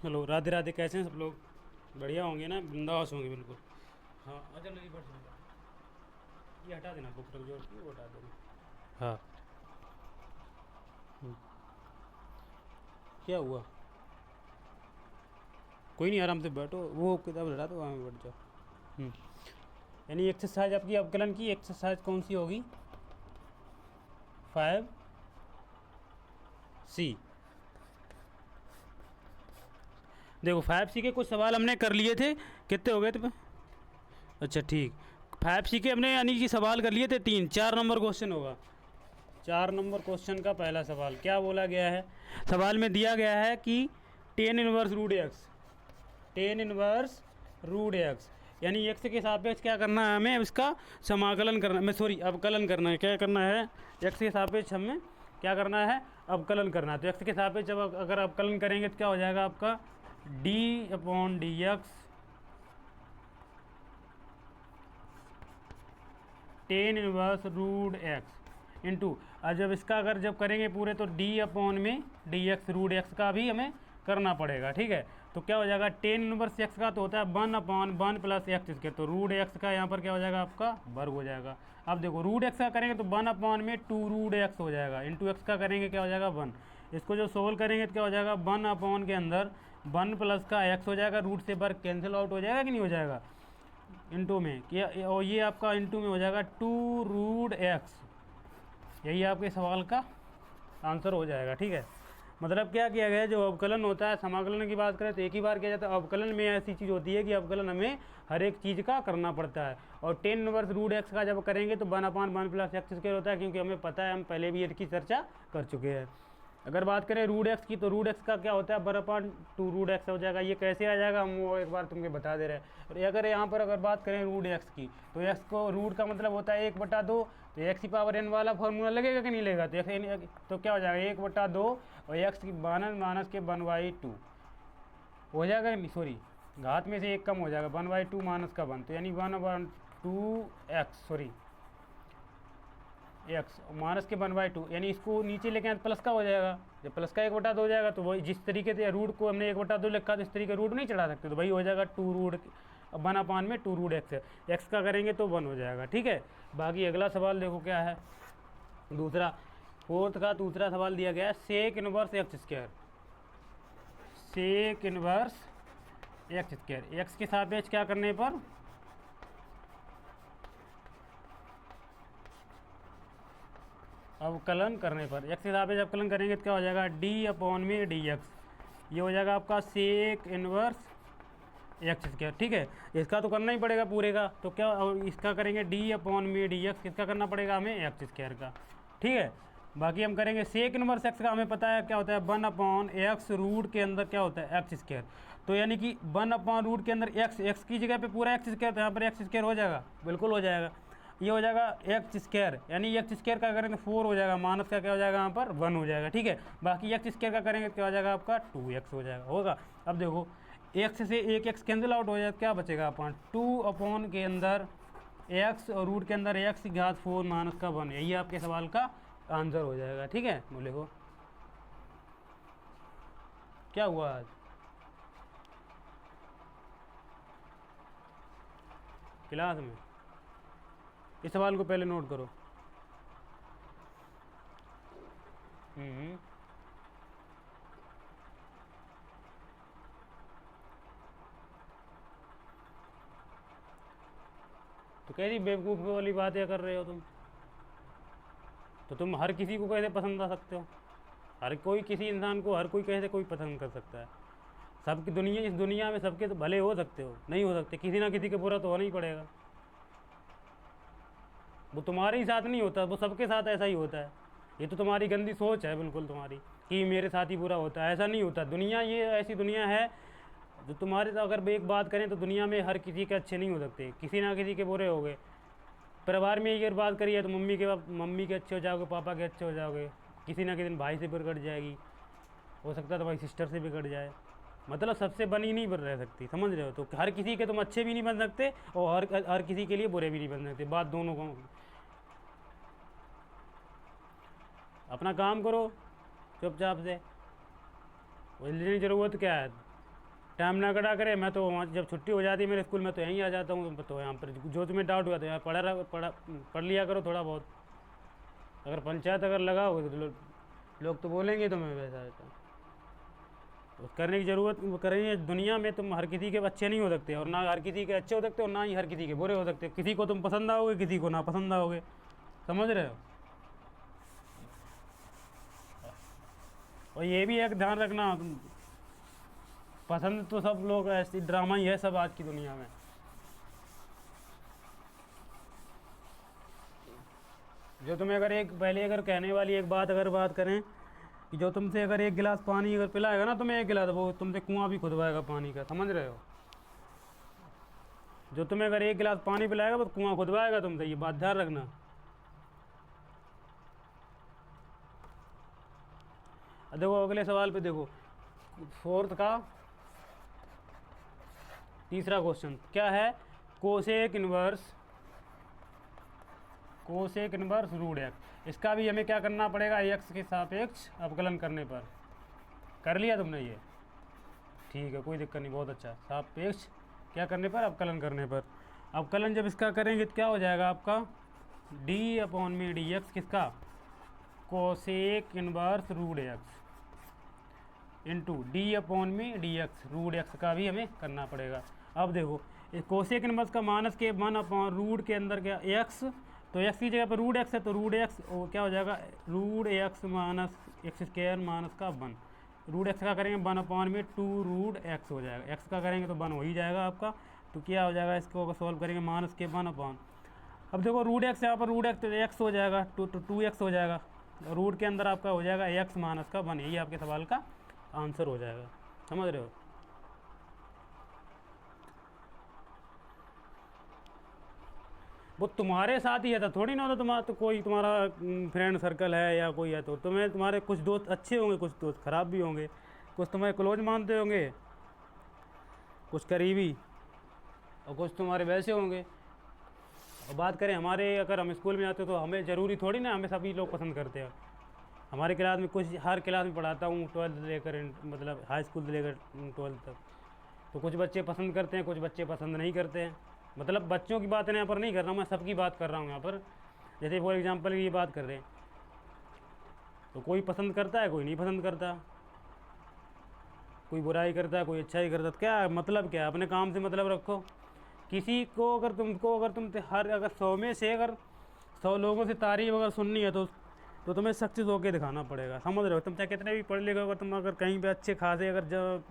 Hello, Radhe Radhe. कैसे हैं सब लोग? बढ़िया होंगे ना, बिंदास होंगे बिल्कुल। हाँ, अच्छा नहीं बट ये हटा देना, बुक रख जो रखी है वो हटा देना। हाँ। हम्म, क्या हुआ? कोई नहीं, आराम से बैठो, वो किताब हटा दो, वहाँ बैठ जाओ। हम्म, यानी एक्सरसाइज आपकी अवकलन की एक्सरसाइज कौन सी होगी? 5C। देखो 5C के कुछ सवाल हमने कर लिए थे। कितने हो गए थे? अच्छा ठीक। 5C के हमने यानी कि सवाल कर लिए थे तीन। 4 नंबर क्वेश्चन होगा। 4 नंबर क्वेश्चन का पहला सवाल क्या बोला गया है? सवाल में दिया गया है कि tan inverse root x, tan inverse root x यानी एक्स के सापेक्ष क्या करना है हमें? इसका समाकलन करना, मैं सॉरी अवकलन करना है। क्या करना है? एक्स के सापेक्ष हमें क्या करना है? अवकलन करना है। तो एक्स के सापेक्ष जब अगर अवकलन करेंगे तो क्या हो जाएगा आपका? D upon d x tan inverse root x into, और जब इसका अगर जब करेंगे पूरे तो डी अपॉन में डी एक्स रूट एक्स का भी हमें करना पड़ेगा। ठीक है, तो क्या हो जाएगा? टेन इनवर्स एक्स का तो होता है 1/1 प्लस एक्स स्क्वायर, तो रूट एक्स का यहाँ पर क्या हो जाएगा आपका? वर्ग हो जाएगा। अब देखो रूट एक्स का करेंगे तो 1/2 रूट एक्स हो जाएगा, इंटू एक्स का करेंगे क्या हो जाएगा? 1। इसको जो सोल्व करेंगे तो क्या हो जाएगा? 1/, के अंदर 1 प्लस का एक्स हो जाएगा, रूट से वर्ग कैंसिल आउट हो जाएगा कि नहीं हो जाएगा? इंटू में क्या, और ये आपका इंटू में हो जाएगा 2 रूट एक्स। यही आपके सवाल का आंसर हो जाएगा। ठीक है, मतलब क्या किया गया है? जो अवकलन होता है, समाकलन की बात करें तो एक ही बार किया जाता है। अवकलन में ऐसी चीज़ होती है कि अवकलन हमें हर एक चीज़ का करना पड़ता है। और टेन इनवर्स रूट एक्स का जब करेंगे तो 1/1 प्लस एक्स स्क्वायर होता है, क्योंकि हमें पता है, हम पहले भी इसकी चर्चा कर चुके हैं। अगर बात करें रूट एक्स की तो रूट एक्स का क्या होता है? 1/2 रूट एक्स हो जाएगा। ये कैसे आ जाएगा हम वो एक बार तुमको बता दे रहे हैं। और अगर यहाँ पर अगर बात करें रूट एक्स की तो एक्स को रूट का मतलब होता है 1/2, तो एक्स की पावर एन वाला फॉर्मूला लगेगा कि नहीं लगेगा? तो तो क्या हो जाएगा? 1/2 और एक्स की माइनस माइनस के 1/2 हो जाएगा नहीं, सॉरी घात में से एक कम हो जाएगा, 1/2 माइनस का 1, तो यानी 1/2 एक्स, सॉरी एक्स माइनस के 1/2, यानी इसको नीचे लेके आए तो प्लस का हो जाएगा। जब प्लस का 1/2 हो जाएगा तो वही जिस तरीके से रूट को हमने 1/2 लिखा तो इस तरीके रूट नहीं चढ़ा सकते, तो वही हो जाएगा 2 रूट 1/2 रूट एक्स। एक्स का करेंगे तो 1 हो जाएगा। ठीक है, बाकी अगला सवाल देखो क्या है। दूसरा, फोर्थ का दूसरा सवाल दिया गया है sec inverse x square, sec inverse x square x के सापेक्ष क्या करने पर? अवकलन करने पर। एक्स के सापेक्ष अवकलन करेंगे तो क्या हो जाएगा? डी अपॉन में डी एक्स, ये हो जाएगा आपका सेक इनवर्स एक्स स्क्वायर। ठीक है, इसका तो करना ही पड़ेगा पूरे का, तो क्या इसका करेंगे? डी अपॉन में डी एक्स, किसका करना पड़ेगा हमें? एक्स स्क्वायर का। ठीक है, बाकी हम करेंगे सेक इनवर्स एक्स का, हमें पता है क्या होता है? 1/x रूट के अंदर क्या होता है? X square. तो यानी कि 1/रूट के अंदर एक्स, एक्स की जगह पे पूरा एक्स स्क्वायर, तो यहाँ पर एक्स स्क्वायर हो जाएगा, बिल्कुल हो जाएगा। ये हो जाएगा एक्स स्क्वायर, यानी एक्स स्क्वायर का करेंगे 4 हो जाएगा, माइनस का क्या हो जाएगा यहाँ पर? 1 हो जाएगा। ठीक है, बाकी एक्स स्क्वायर का करेंगे तो क्या हो जाएगा आपका? 2x हो जाएगा, होगा। अब देखो एक्स से एक एक्स कैंसिल आउट हो जाए, क्या बचेगा अपन? 2 के अंदर एक्स और रूट के अंदर एक्स की घात 4 माइनस का 1, यही आपके सवाल का आंसर हो जाएगा। ठीक है, बोले हो क्या हुआ आज क्लास में? इस सवाल को पहले नोट करो। हम्म, तो कैसी बेवकूफ़ वाली बातें कर रहे हो तुम? तो तुम हर किसी को कैसे पसंद आ सकते हो? हर कोई किसी इंसान को हर कोई कैसे कोई पसंद कर सकता है? सबकी दुनिया, इस दुनिया में सबके तो भले हो सकते हो, नहीं हो सकते, किसी ना किसी के बुरा तो होना ही पड़ेगा। वो तुम्हारे ही साथ नहीं होता, वो सबके साथ ऐसा ही होता है। ये तो तुम्हारी गंदी सोच है बिल्कुल तुम्हारी, कि मेरे साथ ही बुरा होता है। ऐसा नहीं होता, दुनिया ये ऐसी दुनिया है जो तुम्हारे साथ, अगर एक बात करें तो दुनिया में हर किसी के अच्छे नहीं हो सकते, किसी ना किसी के बुरे हो गए। परिवार में अगर बात करिए तो मम्मी के अच्छे हो जाओगे, पापा के अच्छे हो जाओगे, किसी ना किसी दिन भाई से बिगड़ जाएगी, हो सकता है तो भाई सिस्टर से बिगड़ जाए। मतलब सबसे बनी नहीं बन रह सकती, समझ रहे हो? तो हर किसी के तुम अच्छे भी नहीं बन सकते और हर किसी के लिए बुरे भी नहीं बन सकते, बात दोनों को। अपना काम करो चुपचाप से, बोलने की ज़रूरत क्या है? टाइम ना कटा करे, मैं तो वहाँ जब छुट्टी हो जाती है मेरे स्कूल में तो यहीं आ जाता हूँ। तो यहाँ पर जो तुम्हें डाउट हुआ तो यहाँ पढ़ लिया करो थोड़ा बहुत। अगर पंचायत अगर लगाओगे तो लोग तो बोलेंगे तुम्हें वैसा है तो करने की ज़रूरत करेंगे। दुनिया में तुम हर किसी के अच्छे नहीं हो सकते, और ना हर किसी के अच्छे हो सकते, और ना ही हर किसी के बुरे हो सकते। किसी को तुम पसंद आओगे, किसी को ना पसंद आओगे, समझ रहे हो। और ये भी एक ध्यान रखना, पसंद तो सब लोग ऐसी ड्रामा ही है सब आज की दुनिया में। जो तुम्हें अगर एक पहले अगर कहने वाली एक बात अगर बात करें कि जो तुमसे अगर एक गिलास पानी अगर पिलाएगा ना तुम्हें एक गिलास, वो तुमसे कुआं भी खुदवाएगा पानी का, समझ रहे हो। जो तुम्हें अगर एक गिलास पानी पिलाएगा वो कुआं खुदवाएगा तुमसे, ये बात ध्यान रखना। देखो अगले सवाल पे देखो, फोर्थ का तीसरा क्वेश्चन क्या है, कोसेक इनवर्स रूट एक्स। इसका भी हमें क्या करना पड़ेगा, एक्स के सापेक्ष अवकलन करने पर। कर लिया तुमने ये, ठीक है, कोई दिक्कत नहीं, बहुत अच्छा। सापेक्ष क्या करने पर, अवकलन करने पर। अवकलन जब इसका करेंगे तो क्या हो जाएगा आपका, डी अपॉन में डी एक्स, किसका, cosec inverse root x into d upon में डी एक्स रूट एक्स का भी हमें करना पड़ेगा। अब देखो कोसेक इनवर्स का माइनस के 1 अपॉन रूट के अंदर क्या एक्स, तो एक्स की जगह पर रूट एक्स है तो रूट एक्स क्या हो जाएगा, root x minus x square minus का 1। रूट एक्स का करेंगे 1 अपॉन में 2 रूट एक्स हो जाएगा, एक्स का करेंगे तो 1 हो ही जाएगा आपका। तो क्या हो जाएगा, इसको सॉल्व करेंगे माइनस के 1 अपॉन, अब देखो रूट एक्स यहाँ पर रूट एक्स तो एक्स हो जाएगा, 2 एक्स हो जाएगा, रूट के अंदर आपका हो जाएगा एक्स माइनस का 1। यही आपके सवाल का आंसर हो जाएगा, समझ रहे हो। वो तुम्हारे साथ ही है तो थोड़ी ना होता, तुम्हारा तो कोई तुम्हारा फ्रेंड सर्कल है या कोई है तो तुम्हें तुम्हारे कुछ दोस्त अच्छे होंगे, कुछ दोस्त खराब भी होंगे, कुछ तुम्हें क्लोज मानते होंगे, कुछ करीबी, और कुछ तुम्हारे वैसे होंगे। और बात करें हमारे, अगर हम स्कूल में आते तो हमें ज़रूरी थोड़ी ना हमें सभी लोग पसंद करते हैं। हमारे क्लास में कुछ, हर क्लास में पढ़ाता हूँ 12th लेकर मतलब हाई स्कूल से लेकर 12th तक, तो कुछ बच्चे पसंद करते हैं, कुछ बच्चे पसंद नहीं करते हैं। मतलब बच्चों की बात यहाँ पर नहीं कर रहा हूँ मैं, सबकी बात कर रहा हूँ यहाँ पर। जैसे फॉर एग्जांपल ये बात कर रहे हैं तो कोई पसंद करता है, कोई नहीं पसंद करता, कोई बुराई करता है, कोई अच्छाई करता है। तो क्या मतलब, क्या अपने काम से मतलब रखो। किसी को अगर तुम हर अगर 100 में से अगर 100 लोगों से तारीफ अगर सुननी है तो तुम्हें सक्सेस होकर दिखाना पड़ेगा, समझ रहे हो। तुम चाहे कितने भी पढ़ लिखे हो, अगर तुम अगर कहीं पे अच्छे खासे अगर जब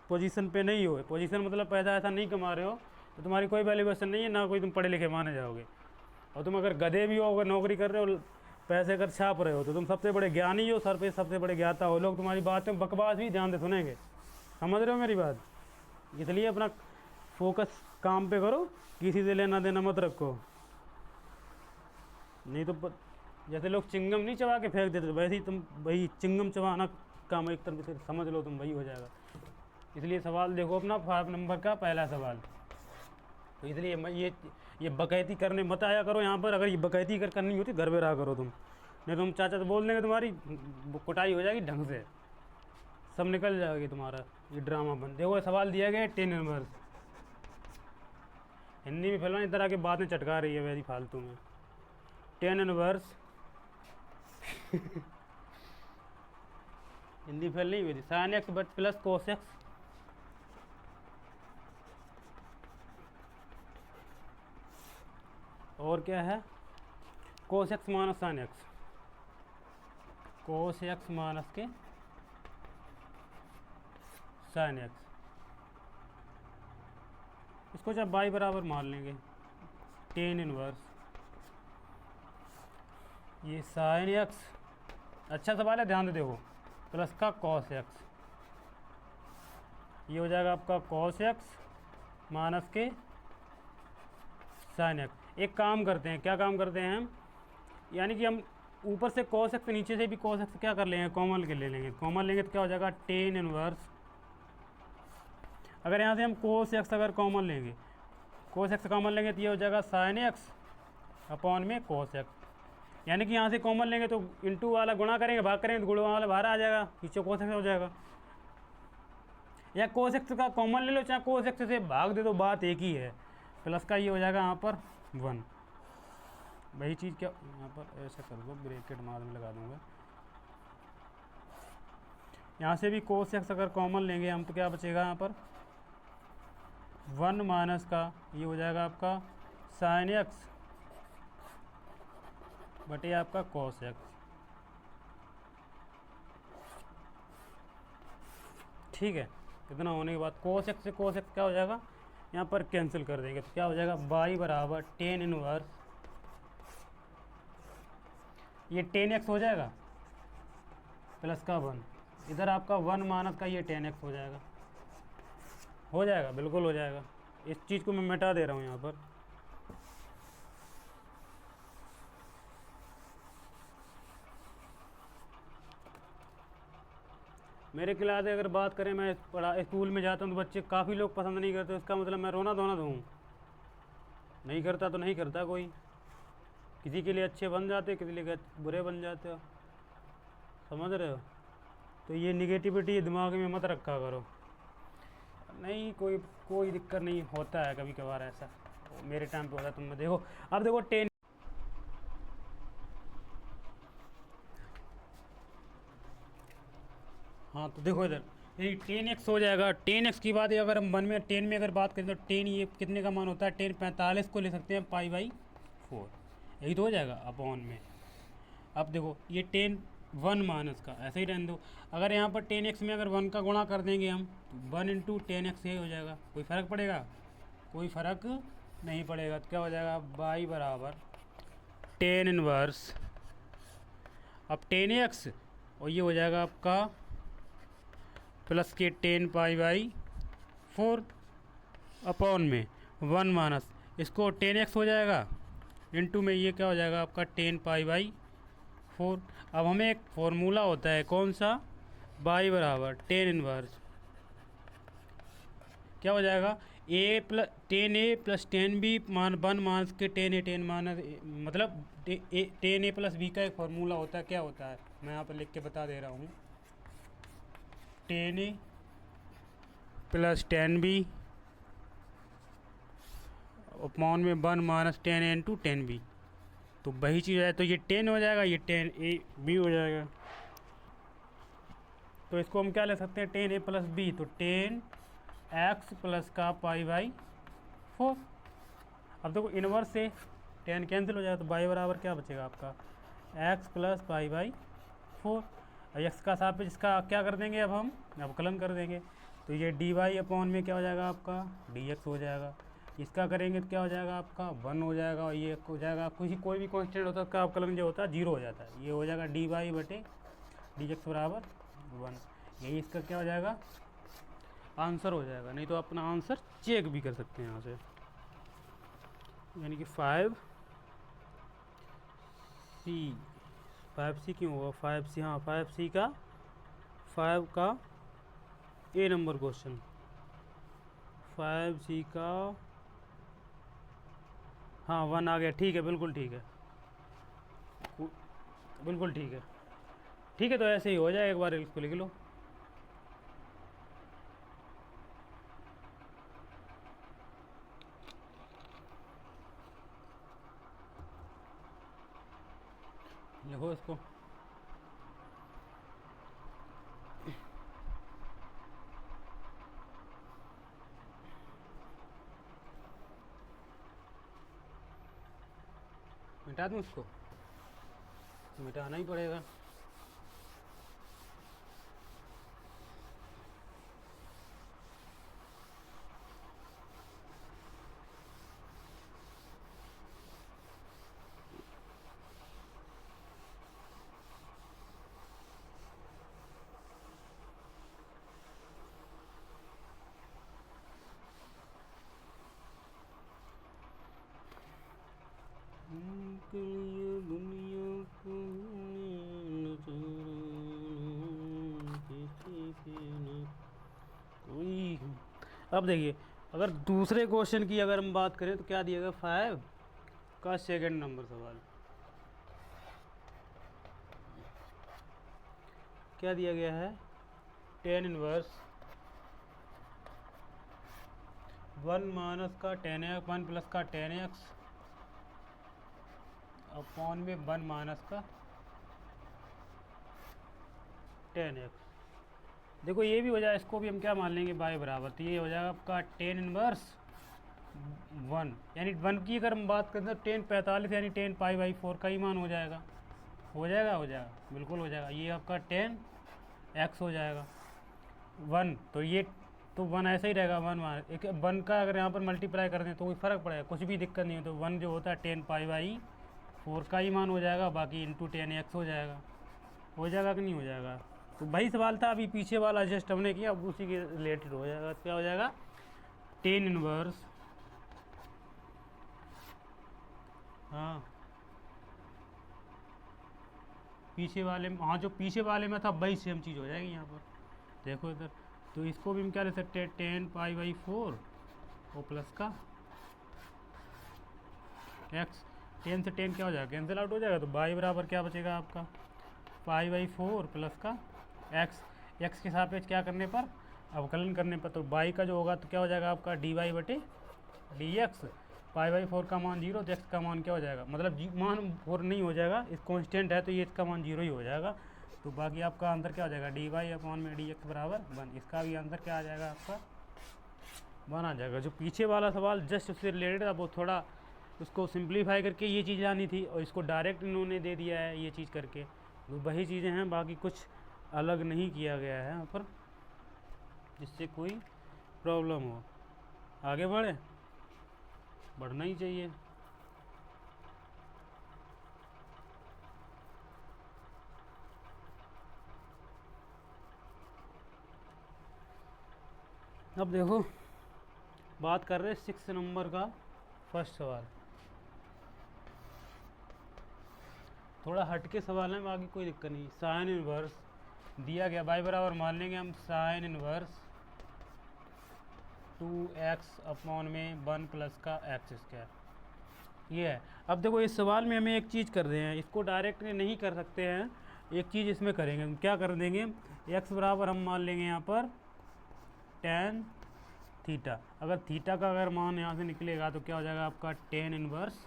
पोजीशन पे नहीं हो, पोजीशन मतलब पैसा ऐसा नहीं कमा रहे हो, तो तुम्हारी कोई वैल्यूएशन नहीं है, ना कोई तुम पढ़े लिखे माने जाओगे। और तुम अगर गधे भी हो, अगर नौकरी कर रहे हो, पैसे अगर छाप रहे हो, तो तुम सबसे बड़े ज्ञानी हो, सर पे सबसे बड़े ज्ञाता हो। लोग तुम्हारी बातें बकवास भी ध्यान से सुनेंगे, समझ रहे हो मेरी बात। इसलिए अपना फोकस काम पे करो, किसी से लेना देना मत रखो। नहीं तो जैसे लोग चिंगम नहीं चबा के फेंक देते, वैसे ही तुम वही चिंगम चबाना काम एक तरह से समझ लो, तुम वही हो जाएगा। इसलिए सवाल देखो अपना 5 नंबर का पहला सवाल। तो इसलिए ये बकैती करने मत आया करो यहाँ पर। अगर ये बकैती करनी होती घर में रहा करो तुम, नहीं तुम चाचा तो बोल देंगे, तुम्हारी कुटाई हो जाएगी ढंग से, सब निकल जाएगी तुम्हारा ये ड्रामा बंद। देखो सवाल दिया गया है 10 इनवर्स। हिंदी में फिलहाल इस तरह की बातें चटका रही है वैसी फालतू में। 10 इनवर्स हिंदी फेल नहीं हुई थी। Sine x but plus cos x, और क्या है, cos x minus sine x, cos x minus के साइन एक्स। इसको जब बाई बराबर मान लेंगे 10 इनवर्स ये साइन एक्स, अच्छा सवाल है ध्यान से देखो, प्लस का कॉस एक्स, ये हो जाएगा आपका कॉस एक्स माइनस के साइन एक्स। एक काम करते हैं, क्या काम करते हैं हम, यानी कि हम ऊपर से कॉस एक्स, नीचे से भी कॉस एक्स क्या कर लेंगे, कॉमन के ले लेंगे। कॉमन लेंगे तो क्या हो जाएगा 10 इनवर्स। अगर यहाँ से हम कोस एक्स अगर कॉमन लेंगे, कोस एक्स कॉमन लेंगे तो ये हो जाएगा साइन एक्स अपॉन में कोस एक्स। यानी कि यहाँ से कॉमन लेंगे तो इंटू वाला गुणा करेंगे, भाग करेंगे तो गुणा वाला बाहर आ जाएगा, पीछे कोस एक्स हो जाएगा। या कोस एक्स का कॉमन ले लो, चाहे कोस एक्स से भाग दे दो, बात एक ही है। प्लस का ये हो जाएगा यहाँ पर 1। वही चीज़ क्या यहाँ पर ऐसा कर दो, ब्रैकेट मार में लगा दूंगा। यहाँ से भी कोस एक्स अगर कॉमन लेंगे हम तो क्या बचेगा यहाँ पर 1 माइनस का ये हो जाएगा आपका साइन एक्स बटे आपका कॉस एक्स। ठीक है, इतना होने के बाद कोस एक्स से कोस एक्स क्या हो जाएगा, यहाँ पर कैंसिल कर देंगे तो क्या हो जाएगा बाई बराबर टेन इनवर्स, ये 10x हो जाएगा प्लस का 1, इधर आपका 1 माइनस का ये 10x हो जाएगा बिल्कुल हो जाएगा। इस चीज़ को मैं मिटा दे रहा हूँ यहाँ पर। मेरे क्लास अगर बात करें, मैं स्कूल में जाता हूँ तो बच्चे काफ़ी लोग पसंद नहीं करते, इसका मतलब मैं रोना धोना दूँ, नहीं करता तो नहीं करता कोई, किसी के लिए अच्छे बन जाते, किसी के लिए बुरे बन जाते हो, समझ रहे हो। तो ये निगेटिविटी दिमाग में मत रखा करो, नहीं कोई दिक्कत नहीं, होता है कभी कभार ऐसा, मेरे टाइम पे होता है। तुम देखो अब देखो 10, हाँ तो देखो इधर ये 10x हो जाएगा। 10x की बात है, अगर हम 1 में 10 में अगर बात करें तो 10 ये कितने का मान होता है, 10 45 को ले सकते हैं π/4, यही तो हो जाएगा अपॉन में। अब देखो ये 10 1 माइनस का ऐसे ही रहने दो। अगर यहाँ पर 10x में अगर 1 का गुणा कर देंगे हम तो 1 × 10x ये हो जाएगा, कोई फ़र्क पड़ेगा, कोई फ़र्क नहीं पड़ेगा। तो क्या हो जाएगा y बराबर 10 इनवर्स, अब 10x और ये हो जाएगा आपका प्लस के 10 π/4 अपॉन में 1 माइनस, इसको 10x हो जाएगा इंटू में ये क्या हो जाएगा आपका 10 π/4। अब हमें एक फॉर्मूला होता है कौन सा, y बराबर 10 इनवर्स, क्या हो जाएगा a प्लस 10b मान 1 माइनस के 10 माइनस, मतलब 10a प्लस b का एक फॉर्मूला होता है, क्या होता है मैं यहाँ पर लिख के बता दे रहा हूँ, 10a प्लस 10b अपॉन में 1 माइनस 10 × 10b, तो वही चीज़ है। तो ये 10 हो जाएगा, ये 10ab हो जाएगा, तो इसको हम क्या ले सकते हैं 10a प्लस b, तो 10x प्लस का π/4। अब देखो इनवर्स से 10 कैंसिल हो जाएगा, तो y बराबर क्या बचेगा आपका x प्लस π/4। एक्स का सापेक्ष इसका क्या कर देंगे, अब हम अवकलन कर देंगे, तो ये dy अपॉन में क्या हो जाएगा आपका dx हो जाएगा। इसका करेंगे तो क्या हो जाएगा आपका 1 हो जाएगा, और ये हो जाएगा कोई भी कांस्टेंट होता है उसका अवकलन जो होता है 0 हो जाता है, ये हो जाएगा dy बटे dx बराबर 1। यही इसका क्या हो जाएगा आंसर हो जाएगा। नहीं तो अपना आंसर चेक भी कर सकते हैं यहाँ से, यानी कि 5C क्यों होगा 5C, हाँ 5C का 5 का ए नंबर क्वेश्चन, 5C का हाँ 1 आ गया, ठीक है बिल्कुल ठीक है, बिल्कुल ठीक है, ठीक है। तो ऐसे ही हो जाए, एक बार इसको लिख लो। लिखो इसको, मिटा दूँ इसको, मिटाना ही पड़ेगा। दुनिया को कोई, अब देखिए अगर दूसरे क्वेश्चन की अगर हम बात करें तो क्या दिएगा 5 का सेकंड नंबर सवाल, क्या दिया गया है 10 इनवर्स वन माइनस का टेन एक्स, वन प्लस का टेन एक्स अपॉन में वन माइनस का टेन एक्स। देखो ये भी हो जाए, इसको भी हम क्या मान लेंगे बाई बराबर, तो ये हो जाएगा आपका टेन इनवर्स वन, यानी वन की अगर हम बात करें तो टेन 45 यानी टेन पाई बाई 4 का ही मान हो जाएगा। हो जाएगा, हो जाएगा, बिल्कुल हो जाएगा। ये आपका टेन एक्स हो जाएगा वन, तो ये तो वन ऐसा ही रहेगा। वन वन एक वन का अगर यहाँ पर मल्टीप्लाई कर दें तो कोई फ़र्क पड़ेगा, कुछ भी दिक्कत नहीं है। तो वन जो होता है टेन पाई बाई 4 का ही मान हो जाएगा, बाकी इंटू टेन एक्स हो जाएगा। हो जाएगा कि नहीं हो जाएगा? तो वही सवाल था, अभी पीछे वाला एडजस्ट हमने किया, अब उसी के रिलेटेड हो जाएगा। क्या हो जाएगा? टेन इनवर्स, हाँ पीछे वाले में, हाँ जो पीछे वाले में था वही सेम चीज़ हो जाएगी यहाँ पर। देखो इधर, तो इसको भी हम क्या ले सकते हैं, टेन पाई बाई 4 और प्लस का एक्स। टेन से टेन क्या हो जाएगा, कैंसिल आउट हो जाएगा, तो बाई बराबर क्या बचेगा आपका, पाई बाई 4 प्लस का एक्स। एक्स के सापेक्ष क्या करने पर, अवकलन करने पर, तो बाई का जो होगा तो क्या हो जाएगा आपका डी वाई बटे डी एक्स। पाई बाई 4 का मान 0, तो एक्स का मान क्या हो जाएगा, मतलब मान 4 नहीं हो जाएगा, इस कॉन्स्टेंट है तो ये इसका मान 0 ही हो जाएगा। तो बाकी आपका आंसर क्या हो जाएगा, डी वाई अपॉन में डी एक्स बराबर 1। इसका भी आंसर क्या आ जाएगा आपका 1 आ जाएगा। जो पीछे वाला सवाल जस्ट उससे रिलेटेड था, वो थोड़ा उसको सिंप्लीफाई करके ये चीज़ आनी थी, और इसको डायरेक्ट इन्होंने दे दिया है ये चीज़ करके। तो वही चीज़ें हैं, बाकी कुछ अलग नहीं किया गया है यहाँ पर, जिससे कोई प्रॉब्लम हो। आगे बढ़े, बढ़ना ही चाहिए। अब देखो बात कर रहे हैं 6 नंबर का फर्स्ट सवाल। थोड़ा हट के सवाल है, बाकी कोई दिक्कत नहीं। साइन इनवर्स दिया गया, बाई बराबर मान लेंगे हम साइन इनवर्स 2x अपॉन में 1 प्लस का एक्स स्क्वायर, ये है। अब देखो इस सवाल में हमें एक चीज़ कर रहे हैं, इसको डायरेक्ट नहीं कर सकते हैं, एक चीज़ इसमें करेंगे। हम क्या कर देंगे, x बराबर हम मान लेंगे यहाँ पर टेन थीटा। अगर थीटा का अगर मान यहाँ से निकलेगा तो क्या हो जाएगा आपका टेन इनवर्स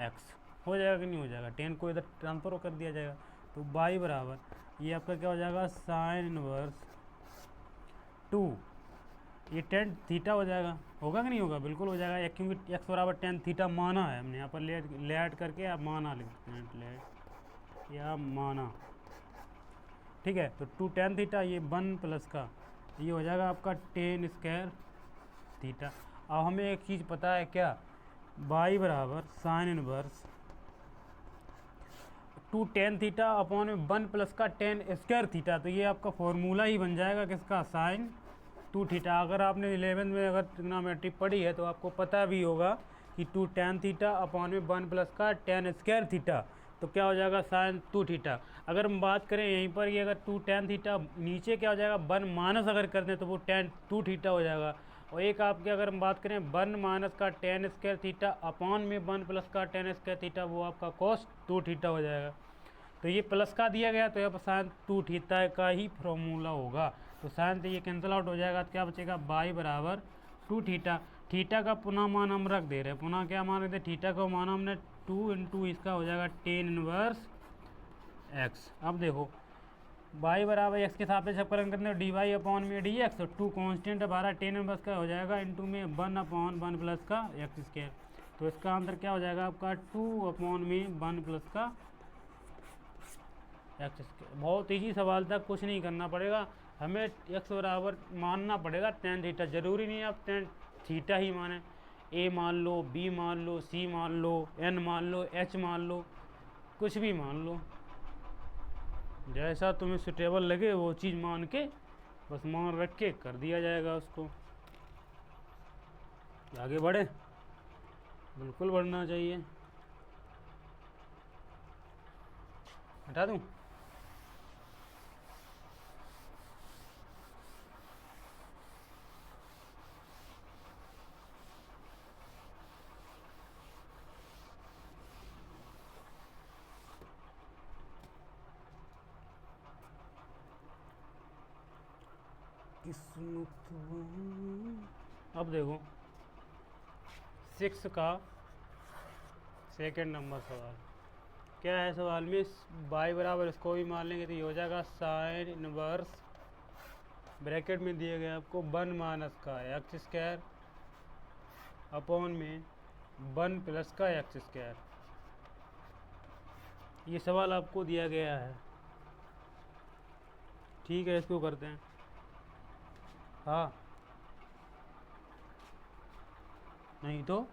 एक्स। हो जाएगा कि नहीं हो जाएगा, टेन को इधर ट्रांसफर कर दिया जाएगा। तो बाई बराबर ये आपका क्या हो जाएगा, साइन इनवर्स 2, ये टेन थीटा हो जाएगा। होगा कि नहीं होगा, बिल्कुल हो जाएगा, क्योंकि एक्स बराबर टेन थीटा माना है हमने यहाँ पर, लेट करके आप माना लिखते हैं, लेट या माना, ठीक है। तो 2 टेन थीटा, ये 1 प्लस का ये हो जाएगा आपका टेन स्क्वायर थीटा। अब हमें एक चीज़ पता है क्या, बाई बराबर sine inverse 2 tan theta upon में 1 प्लस का टेन स्क्वायर थीटा। तो ये आपका फॉर्मूला ही बन जाएगा किसका, साइन 2 थीटा। अगर आपने 11th में अगर ट्रिग्नोमेट्री पढ़ी है तो आपको पता भी होगा कि 2 टेन थीटा अपॉन में 1 प्लस का टेन स्क्वायर थीटा, तो क्या हो जाएगा साइन 2 थीटा। अगर हम बात करें यहीं पर, ये अगर 2 टेन थीटा नीचे क्या हो जाएगा 1 माइनस अगर कर दें तो वो टेन 2 थीटा हो जाएगा। और एक आपके अगर हम बात करें 1 माइनस का टेन स्क्वायर थीटा अपॉन में 1 प्लस का टेन स्क्वायर थीटा, वो आपका कॉस 2 थीटा हो जाएगा। तो ये प्लस का दिया गया तो यहाँ पर साइन 2 थीटा का ही फॉर्मूला होगा। तो साइन से ये कैंसिल आउट हो जाएगा, तो क्या बचेगा, बाई बराबर 2 थीटा। थीटा का पुनः मान हम रख दे रहे हैं, पुनः क्या मान रहे थे, थीटा का मान हमने 2 इंटू इसका हो जाएगा टेन इनवर्स एक्स। अब देखो बाई बराबर एक्स के सापेक्ष अवकलन करने डी वाई अपॉन में डी एक्स, तो 2 कॉन्स्टेंट हमारा टेन इनवर्स का हो जाएगा इंटू में 1 अपॉन 1 प्लस का एक्स स्क्वायर। तो इसका आंसर क्या हो जाएगा आपका 2 अपॉन में 1 प्लस का एक्स स्क्वायर। बहुत ईजी सवाल था, कुछ नहीं करना पड़ेगा हमें, एक्स बराबर मानना पड़ेगा टेन थीटा। जरूरी नहीं आप टेन थीटा ही माने, ए मान लो, बी मान लो, सी मान लो, एन मान लो, एच मान लो, कुछ भी मान लो, जैसा तुम्हें सुटेबल लगे वो चीज़ मान के, बस मान रख के कर दिया जाएगा उसको। आगे बढ़े, बिल्कुल बढ़ना चाहिए। हटा दूँ, किस्मत अब देखो 6 का सेकंड नंबर सवाल क्या है। सवाल में y बराबर इसको भी मान लेंगे तो ये हो जाएगा साइन इनवर्स ब्रैकेट में दिए गए आपको 1 माइनस का एक्स स्क्वायर अपॉन में 1 प्लस का एक्स स्क्वायर। ये सवाल आपको दिया गया है, ठीक है। इसको करते हैं। हाँ नहीं तो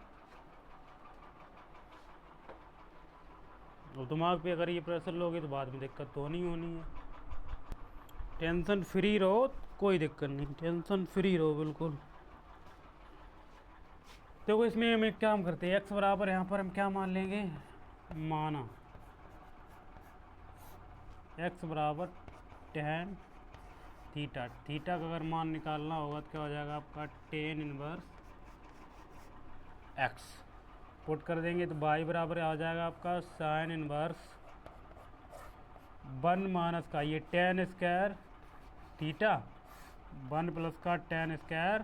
दिमाग पे अगर ये प्रेशर लोगे तो बाद में दिक्कत तो नहीं होनी है। टेंशन फ्री रहो, कोई दिक्कत नहीं, टेंशन फ्री रहो बिल्कुल। देखो इसमें हम एक काम करते हैं, एक्स बराबर यहाँ पर हम क्या मान लेंगे, माना एक्स बराबर tan थीटा। थीटा का अगर मान निकालना होगा तो क्या हो जाएगा आपका tan इनवर्स एक्स। पुट कर देंगे तो y बराबर आ जाएगा आपका साइन इनवर्स 1 माइनस का ये tan स्क्वायर थीटा 1 प्लस का tan स्क्वायर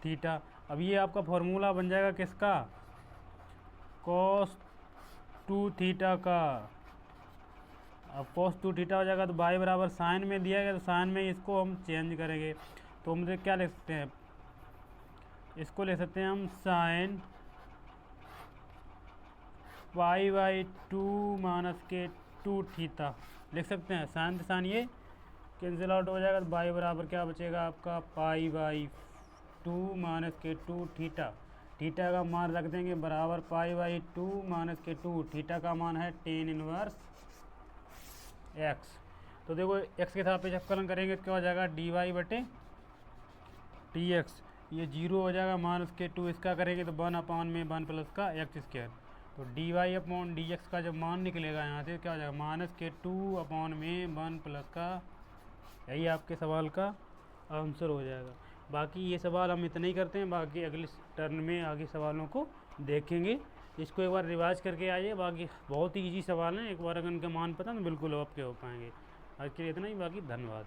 थीटा। अब ये आपका फॉर्मूला बन जाएगा किसका, cos 2 थीटा का। अब cos 2 थीटा हो जाएगा तो y बराबर साइन में दिया गया तो साइन में इसको हम चेंज करेंगे तो हम क्या लिख सकते हैं, इसको ले सकते हैं हम साइन y/2 माइनस के 2 थीटा लिख सकते हैं। साइन साइन ये कैंसिल आउट हो जाएगा तो y बराबर क्या बचेगा आपका π/2 माइनस के 2 थीटा। थीटा का मान रख देंगे बराबर π/2 माइनस के 2। थीटा का मान है tan इनवर्स x। तो देखो x के साथ पे जब कलन करेंगे तो क्या हो जाएगा dy/dx। ये 0 हो जाएगा माइनस के 2, इसका करेंगे तो 1 अपॉन में 1 प्लस का एक्स स्क्वायर। तो dy/dx का जब मान निकलेगा यहाँ से क्या हो जाएगा माइनस के 2 अपॉन में 1 प्लस का, यही आपके सवाल का आंसर हो जाएगा। बाकी ये सवाल हम इतना ही करते हैं, बाकी अगले टर्न में आगे सवालों को देखेंगे। इसको एक बार रिवाइज करके आइए, बाकी बहुत ही ईजी सवाल हैं, एक बार अगर इनका मान पता तो बिल्कुल आपके हो पाएंगे। आज के लिए इतना ही, बाकी धन्यवाद।